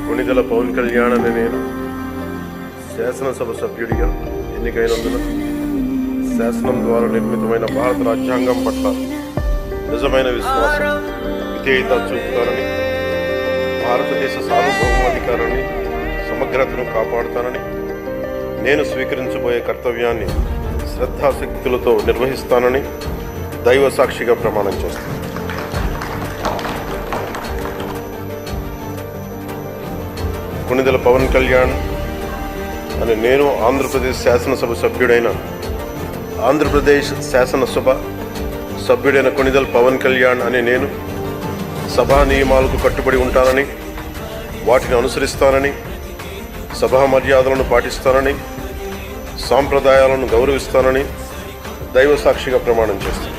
కొణిదెల పవన్ కళ్యాణ్ అనే నేను శాసనసభ సభ్యుడిగా ఎన్నికైనందున శాసనం ద్వారా నిర్మితమైన భారత రాజ్యాంగం పట్ల నిజమైన విశ్వాసం, విధేయత చూపుతానని, భారతదేశ సార్వభౌమాధికారాన్ని, సమగ్రతను కాపాడుతానని, నేను స్వీకరించబోయే కర్తవ్యాన్ని శ్రద్ధాశక్తులతో నిర్వహిస్తానని దైవ సాక్షిగా ప్రమాణం చేస్తాను. కొణిదెల పవన్ కళ్యాణ్ అని నేను ఆంధ్రప్రదేశ్ శాసనసభ సభ్యుడైన కొణిదెల పవన్ కళ్యాణ్ అని నేను సభా నియమాలకు కట్టుబడి ఉంటానని, వాటిని అనుసరిస్తానని, సభా మర్యాదలను పాటిస్తానని, సాంప్రదాయాలను గౌరవిస్తానని దైవ సాక్షిగా ప్రమాణం చేస్తాను.